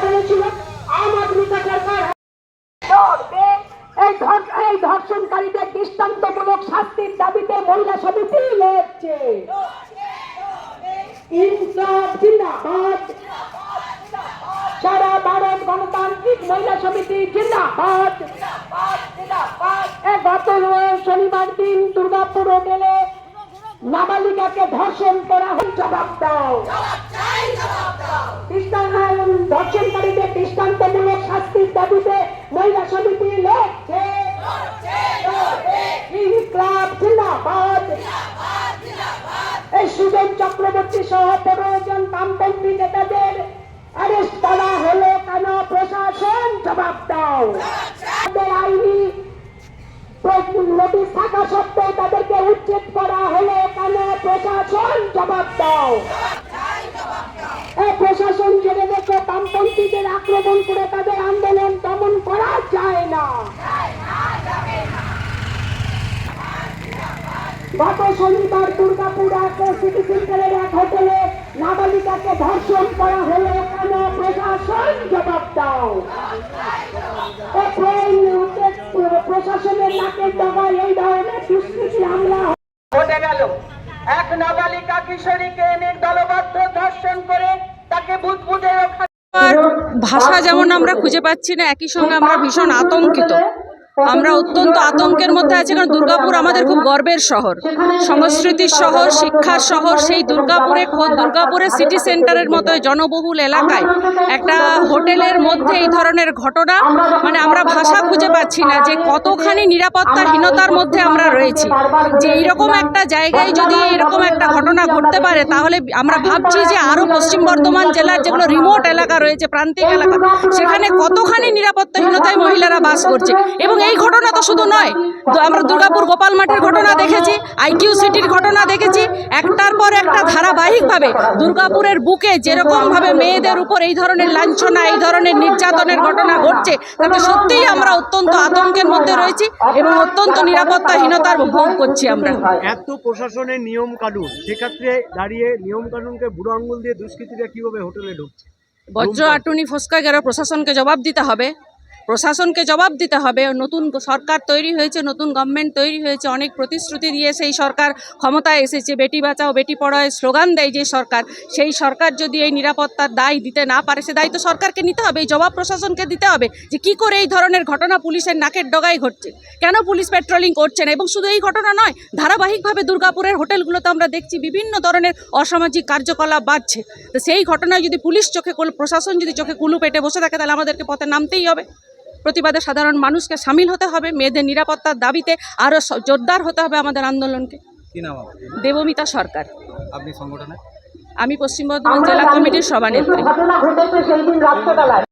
বলেছিল আম আদমি কা সরকার এই ধর্ষণকারীদের দৃষ্টান্তমূলক শাস্তির দাবিতে মহিলা সমিতি লড়ছে। ইনসাফ জিন্দাবাদ। সারা ভারত গণতান্ত্রিক মহিলা সমিতি জিন্দাবাদ। গত শনিবার দিন দুর্গাপুর হোটেলে নাবালিকাকে ধর্ষণ করা হয়, জবাব দাও। ধর্ষণকারীদের দৃষ্টান্তমূলক শাস্তির দাবিতে মহিলা সমিতি লড়ছে। ইনকলাব জিন্দাবাদ। এই সুজন চক্রবর্তী সহ 15 জন বামপন্থী নেতাদের অ্যারেস্ট করা হলো কেন? প্রশাসন জবাব দাও। আইনি নোটিশ থাকা সত্ত্বেও তাদেরকে উচ্ছেদ করা হলো কেন? প্রশাসন জবাব দাও। প্রশাসন জেনে দেখো, বামপন্থীদের আক্রমণ করে তাদের আন্দোলন দমন করা যায় না। গত শনিবার দুর্গাপুর সিটি সেন্টারের এক হোটেলে নাবালিকাকে ধর্ষণ করা হলো কেন? প্রশাসন জবাব দাও। প্রশাসনের নাকের ডগায় এই ধরনের দুষ্কৃতী হামলা ঘটে গেল। এক নাবালিকা কিশোরীকে নির্দলবদ্ধ ধর্ষণ করে তাকে বুদবুদে ভাষা যেমন আমরা খুঁজে পাচ্ছি না, একই সঙ্গে আমরা ভীষণ আতঙ্কিত। আমরা অত্যন্ত আতঙ্কের মধ্যে আছি, কারণ দুর্গাপুর আমাদের খুব গর্বের শহর, সংস্কৃতির শহর, শিক্ষার শহর। সেই দুর্গাপুরের সিটি সেন্টারের মতো জনবহুল এলাকায় একটা হোটেলের মধ্যে এই ধরনের ঘটনা, মানে আমরা ভাষা খুঁজে পাচ্ছি না যে কতখানি নিরাপত্তাহীনতার মধ্যে আমরা রয়েছি। যে এইরকম একটা জায়গায় যদি এরকম একটা ঘটনা ঘটতে পারে, তাহলে আমরা ভাবছি যে আরও পশ্চিম বর্ধমান জেলার যেগুলো রিমোট এলাকা রয়েছে, প্রান্তিক এলাকা, সেখানে কতখানি নিরাপত্তাহীনতায় মহিলারা বাস করছে। এবং এই ঘটনা তো শুধু নয়, আমরা দুর্গাপুর গোপাল মাঠের ঘটনা দেখেছি, আইকিউ সিটির ঘটনা দেখেছি। একটার পর একটা ধারাবাহিকভাবে দুর্গাপুরের বুকে যেরকমভাবে মেয়েদের উপর এই ধরনের লাঞ্ছনা, এই ধরনের নির্যাতনের ঘটনা ঘটছে, তাতে সত্যিই আমরা অত্যন্ত আতঙ্কের মধ্যে রয়েছি এবং অত্যন্ত নিরাপত্তাহীনতার ভোগ করছি। আমরা এত প্রশাসনের নিয়ম কানুন, সেক্ষেত্রে দাঁড়িয়ে নিয়ম কানুনকে বুড়ো আঙ্গুল দিয়ে দুষ্কৃতীরা কিভাবে হোটেলে ঢুকছে? বজ্র আটুনি ফসকা গেল, প্রশাসনকে জবাব দিতে হবে। নতুন সরকার তৈরি হয়েছে, নতুন গভর্নমেন্ট তৈরি হয়েছে, অনেক প্রতিশ্রুতি দিয়ে সেই সরকার ক্ষমতায় এসেছে। বেটি বাঁচাও বেটি পড়াও স্লোগান দেয় যে সরকার, সেই সরকার যদি এই নিরাপত্তার দায় দিতে না পারে, সে দায়িত্ব সরকারকে নিতে হবে। এই জবাব প্রশাসনকে দিতে হবে যে কী করে এই ধরনের ঘটনা পুলিশের নাকের ডগায় ঘটছে, কেন পুলিশ পেট্রোলিং করছে না। এবং শুধু এই ঘটনা নয়, ধারাবাহিকভাবে দুর্গাপুরের হোটেলগুলোতে আমরা দেখছি বিভিন্ন ধরনের অসামাজিক কার্যকলাপ বাড়ছে। তো সেই ঘটনায় যদি প্রশাসন যদি চোখে কুলু পেটে বসে থাকে, তাহলে আমাদেরকে পথে নামতেই হবে। প্রতিবাদে সাধারণ মানুষকে সামিল হতে হবে, মেয়েদের নিরাপত্তার দাবিতে আরও জোরদার হতে হবে আমাদের আন্দোলনকে। কি নাম? দেবমিতা সরকার। আপনি সংগঠনে? আমি পশ্চিম বর্ধমান জেলা কমিটির সভানেত্রী।